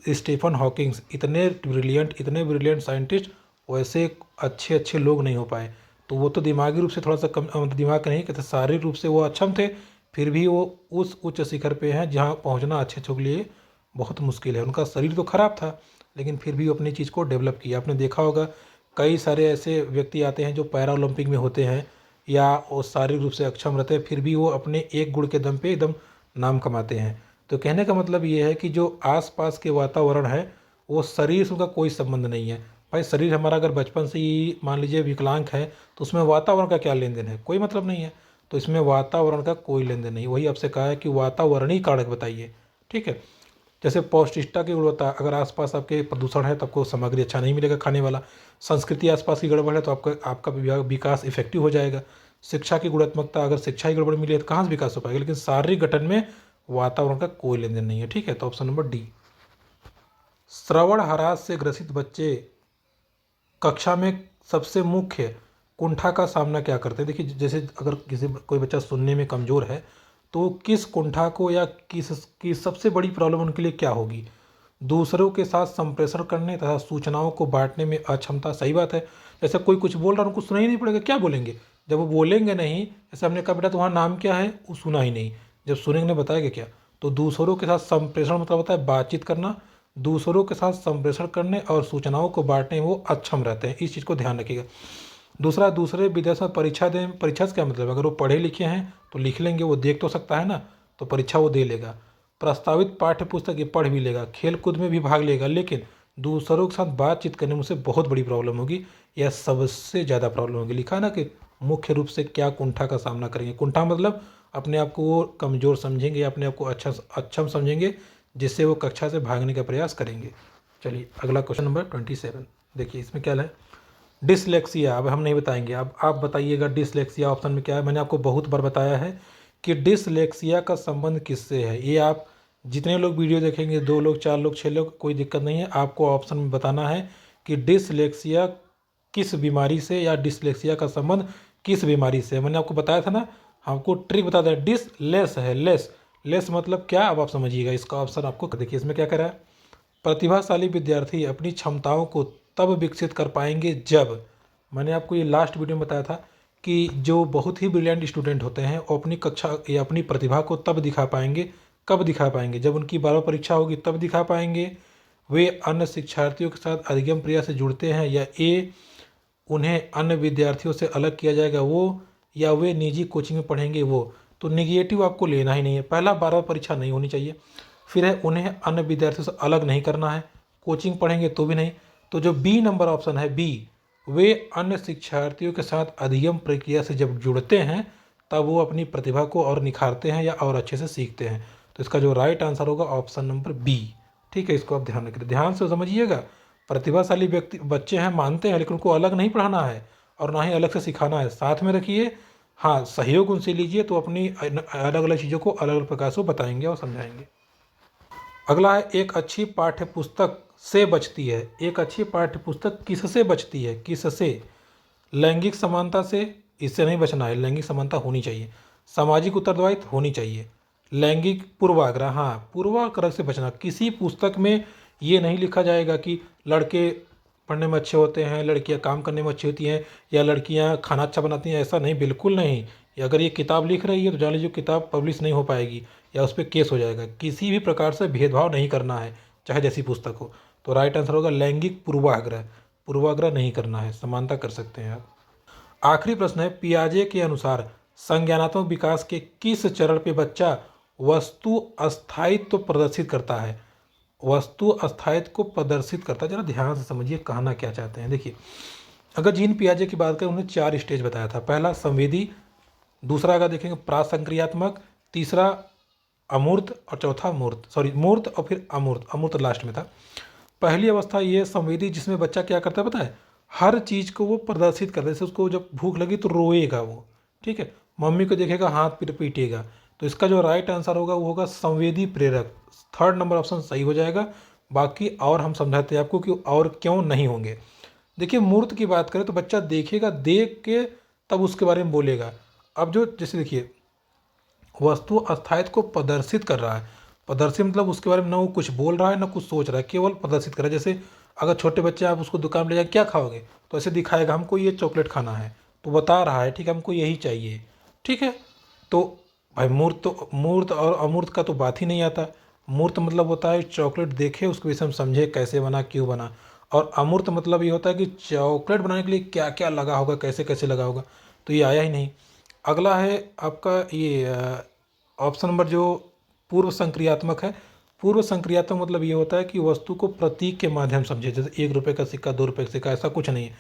कि स्टीफन हॉकिंग्स इतने ब्रिलियंट साइंटिस्ट, वैसे अच्छे लोग नहीं हो पाए। तो वो तो दिमागी रूप से थोड़ा सा कम, दिमाग नहीं कहते, शारीरिक रूप से वो अक्षम थे, फिर भी वो उस उच्च शिखर पे हैं जहाँ पहुँचना अच्छे के लिए बहुत मुश्किल है। उनका शरीर तो खराब था लेकिन फिर भी अपनी चीज़ को डेवलप किया। आपने देखा होगा कई सारे ऐसे व्यक्ति आते हैं जो पैरा ओलंपिक में होते हैं या वो शारीरिक रूप से अक्षम रहते हैं, फिर भी वो अपने एक गुण के दम पे एकदम नाम कमाते हैं। तो कहने का मतलब ये है कि जो आसपास के वातावरण है वो शरीर से उनका कोई संबंध नहीं है। भाई शरीर हमारा अगर बचपन से ही मान लीजिए विकलांग है तो उसमें वातावरण का क्या लेन देन है, कोई मतलब नहीं है। तो इसमें वातावरण का कोई लेन देन नहीं, वही आपसे कहा है कि वातावरणीय कारक बताइए। ठीक है, जैसे पौष्टिकता की गुणवत्ता, अगर आसपास आपके प्रदूषण है तो आपको सामग्री अच्छा नहीं मिलेगा खाने वाला। संस्कृति आसपास की गड़बड़ है तो आपका आपका विकास इफेक्टिव हो जाएगा। शिक्षा की गुणात्मकता, अगर शिक्षा की गड़बड़ मिली है तो कहाँ से विकास हो पाएगा। लेकिन शारीरिक गठन में वातावरण का कोई लेन देन नहीं है। ठीक है, तो ऑप्शन नंबर डी। श्रवण ह्रास से ग्रसित बच्चे कक्षा में सबसे मुख्य कुंठा का सामना क्या करते हैं। देखिए, जैसे अगर कोई बच्चा सुनने में कमज़ोर है तो किस कुंठा को या किस सबसे बड़ी प्रॉब्लम उनके लिए क्या होगी। दूसरों के साथ संप्रेषण करने तथा सूचनाओं को बांटने में अक्षमता। सही बात है, जैसे कोई कुछ बोल रहा है उनको सुना ही नहीं पड़ेगा, क्या बोलेंगे। जब वो बोलेंगे नहीं, जैसे हमने कहा बेटा तुम्हारा नाम क्या है, वो सुना ही नहीं, जब सुनेंगे बताएगा क्या। तो दूसरों के साथ संप्रेषण मतलब होता है बातचीत करना, दूसरों के साथ संप्रेषण करने और सूचनाओं को बांटने में वो अक्षम रहते हैं, इस चीज़ को ध्यान रखिएगा। दूसरा, दूसरे विदेश में परीक्षा दें। परीक्षा से क्या मतलब, अगर वो पढ़े लिखे हैं तो लिख लेंगे, वो देख तो सकता है ना, तो परीक्षा वो दे लेगा। प्रस्तावित पाठ्य पुस्तक ये पढ़ भी लेगा, खेल कूद में भी भाग लेगा, लेकिन दूसरों के साथ बातचीत करने में उसे बहुत बड़ी प्रॉब्लम होगी, या सबसे ज़्यादा प्रॉब्लम होगी। लिखा है ना कि मुख्य रूप से क्या कुंठा का सामना करेंगे। कुंठा मतलब अपने आप को वो कमज़ोर समझेंगे, अपने आप को अक्षम समझेंगे, जिससे वो कक्षा से भागने का प्रयास करेंगे। चलिए अगला क्वेश्चन नंबर 27। देखिए इसमें क्या है, डिसलेक्सिया। अब हम नहीं बताएंगे, अब आप बताइएगा डिसलेक्सिया ऑप्शन में क्या है। मैंने आपको बहुत बार बताया है कि डिसलेक्सिया का संबंध किससे है। ये आप जितने लोग वीडियो देखेंगे, 2 लोग 4 लोग 6 लोग, कोई दिक्कत नहीं है, आपको ऑप्शन में बताना है कि डिसलेक्सिया किस बीमारी से या डिसलेक्सिया का संबंध किस बीमारी से है। मैंने आपको बताया था ना, आपको ट्रिक बता दें, डिसलेस है, लेस लेस मतलब क्या, अब आप समझिएगा। इसका ऑप्शन आपको देखिए, इसमें क्या कह रहा है, प्रतिभाशाली विद्यार्थी अपनी क्षमताओं को तब विकसित कर पाएंगे जब, मैंने आपको ये लास्ट वीडियो में बताया था कि जो बहुत ही ब्रिलियंट स्टूडेंट होते हैं वो अपनी कक्षा या अपनी प्रतिभा को तब दिखा पाएंगे, कब दिखा पाएंगे, जब उनकी 12 परीक्षा होगी तब दिखा पाएंगे। वे अन्य शिक्षार्थियों के साथ अधिगम क्रिया से जुड़ते हैं, या ए उन्हें अन्य विद्यार्थियों से अलग किया जाएगा वो, या वे निजी कोचिंग में पढ़ेंगे वो। तो निगेटिव आपको लेना ही नहीं है, पहला 12 परीक्षा नहीं होनी चाहिए। फिर है उन्हें अन्य विद्यार्थियों से अलग नहीं करना है, कोचिंग पढ़ेंगे तो भी नहीं। तो जो बी नंबर ऑप्शन है बी, वे अन्य शिक्षार्थियों के साथ अधिगम प्रक्रिया से जब जुड़ते हैं तब वो अपनी प्रतिभा को और निखारते हैं या और अच्छे से सीखते हैं। तो इसका जो राइट आंसर होगा ऑप्शन नंबर बी। ठीक है, इसको आप ध्यान रखिए, ध्यान से समझिएगा। प्रतिभाशाली व्यक्ति बच्चे हैं मानते हैं, लेकिन उनको अलग नहीं पढ़ाना है और ना ही अलग से सिखाना है, साथ में रखिए। हाँ, सहयोग उनसे लीजिए तो अपनी अलग अलग चीज़ों को अलग अलग प्रकार से बताएंगे और समझाएंगे। अगला है, एक अच्छी पाठ्य पुस्तक से बचती है। एक अच्छी पाठ्य पुस्तक किससे बचती है, किससे। लैंगिक समानता से, इससे नहीं बचना है, लैंगिक समानता होनी चाहिए। सामाजिक उत्तरदायित्व होनी चाहिए। लैंगिक पूर्वाग्रह, हाँ पूर्वाग्रह से बचना। किसी पुस्तक में ये नहीं लिखा जाएगा कि लड़के पढ़ने में अच्छे होते हैं, लड़कियां काम करने में अच्छी होती हैं, या लड़कियां खाना अच्छा बनाती हैं, ऐसा नहीं, बिल्कुल नहीं। अगर ये किताब लिख रही है तो जान लीजिए किताब पब्लिश नहीं हो पाएगी या उस पर केस हो जाएगा। किसी भी प्रकार से भेदभाव नहीं करना है, चाहे जैसी पुस्तक हो। तो राइट आंसर होगा लैंगिक पूर्वाग्रह, पूर्वाग्रह नहीं करना है, समानता कर सकते हैं आप। आखिरी प्रश्न है, पियाजे के अनुसार संज्ञानात्मक विकास के किस चरण पे बच्चा वस्तु अस्थायित्व प्रदर्शित करता है। वस्तु अस्थायित्व को प्रदर्शित करता है, जरा ध्यान से समझिए कहना क्या चाहते हैं। देखिए, अगर जीन पियाजे की बात करें, उन्होंने 4 स्टेज बताया था। पहला संवेदी, दूसरा अगर देखेंगे प्रासंक्रियात्मक, तीसरा अमूर्त और चौथा मूर्त, मूर्त और फिर अमूर्त, अमूर्त लास्ट में था। पहली अवस्था ये संवेदी, जिसमें बच्चा क्या करता है पता है, हर चीज़ को वो प्रदर्शित करता है। जैसे उसको जब भूख लगी तो रोएगा वो, ठीक है, मम्मी को देखेगा हाथ पीट पीटेगा। तो इसका जो राइट आंसर होगा वो होगा संवेदी प्रेरक। 3rd नंबर ऑप्शन सही हो जाएगा। बाकी और हम समझाते हैं आपको कि और क्यों नहीं होंगे। देखिए, मूर्त की बात करें तो बच्चा देखेगा, देख के तब उसके बारे में बोलेगा। अब जो जैसे देखिए, वस्तु अस्थायित्व को प्रदर्शित कर रहा है, प्रदर्शित मतलब उसके बारे में ना वो कुछ बोल रहा है ना कुछ सोच रहा है, केवल प्रदर्शित कर रहा है। जैसे अगर छोटे बच्चे आप उसको दुकान में ले जाए, क्या खाओगे, तो ऐसे दिखाएगा हमको ये चॉकलेट खाना है, तो बता रहा है ठीक है हमको यही चाहिए। ठीक है, तो भाई मूर्त और अमूर्त का तो बात ही नहीं आता। मूर्त मतलब होता है चॉकलेट देखे उसके विषय में समझे कैसे बना क्यों बना, और अमूर्त मतलब ये होता है कि चॉकलेट बनाने के लिए क्या क्या लगा होगा, कैसे कैसे लगा होगा। तो ये आया ही नहीं। अगला है आपका ये ऑप्शन नंबर जो पूर्व संक्रियात्मक है। पूर्व संक्रियात्मक मतलब ये होता है कि वस्तु को प्रतीक के माध्यम समझे, जैसे 1 रुपये का सिक्का, 2 रुपये का सिक्का, ऐसा कुछ नहीं है।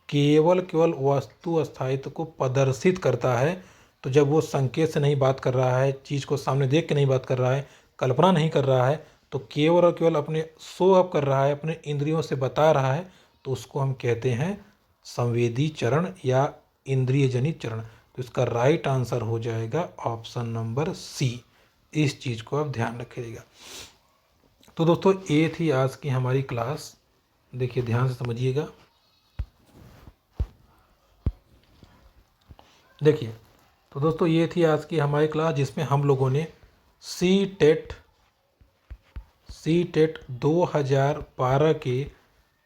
केवल केवल वस्तु स्थायित्व को प्रदर्शित करता है। तो जब वो संकेत से नहीं बात कर रहा है, चीज़ को सामने देख के नहीं बात कर रहा है, कल्पना नहीं कर रहा है, तो केवल और केवल अपने शो अप कर रहा है, अपने इंद्रियों से बता रहा है, तो उसको हम कहते हैं संवेदी चरण या इंद्रिय जनित चरण। तो इसका राइट आंसर हो जाएगा ऑप्शन नंबर सी। इस चीज़ को आप ध्यान रखिएगा। तो दोस्तों ये थी आज की हमारी क्लास। देखिए ध्यान से समझिएगा। देखिए तो दोस्तों ये थी आज की हमारी क्लास, जिसमें हम लोगों ने सी टेट 2012 के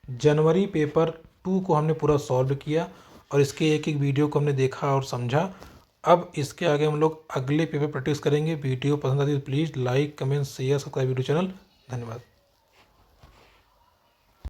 जनवरी पेपर 2 को हमने पूरा सॉल्व किया और इसके एक एक वीडियो को हमने देखा और समझा। अब इसके आगे हम लोग अगले पेपर प्रैक्टिस करेंगे। वीडियो पसंद आती है तो please like, comment, share, subscribe YouTube channel. धन्यवाद।